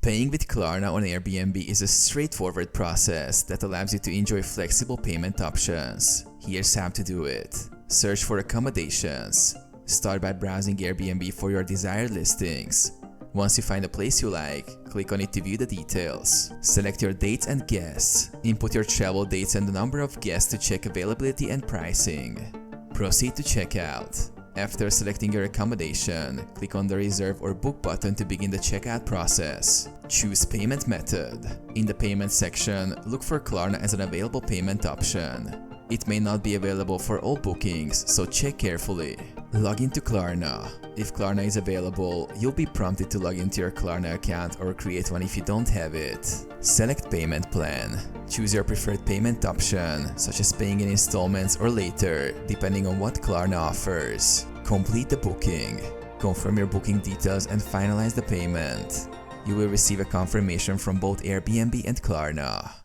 Paying with Klarna on Airbnb is a straightforward process that allows you to enjoy flexible payment options. Here's how to do it. Search for accommodations. Start by browsing Airbnb for your desired listings. Once you find a place you like, click on it to view the details. Select your dates and guests. Input your travel dates and the number of guests to check availability and pricing. Proceed to checkout. After selecting your accommodation, click on the Reserve or Book button to begin the checkout process. Choose payment method. In the payment section, look for Klarna as an available payment option. It may not be available for all bookings, so check carefully. Log into Klarna. If Klarna is available, you'll be prompted to log into your Klarna account or create one if you don't have it. Select payment plan. Choose your preferred payment option, such as paying in installments or later, depending on what Klarna offers. Complete the booking. Confirm your booking details and finalize the payment. You will receive a confirmation from both Airbnb and Klarna.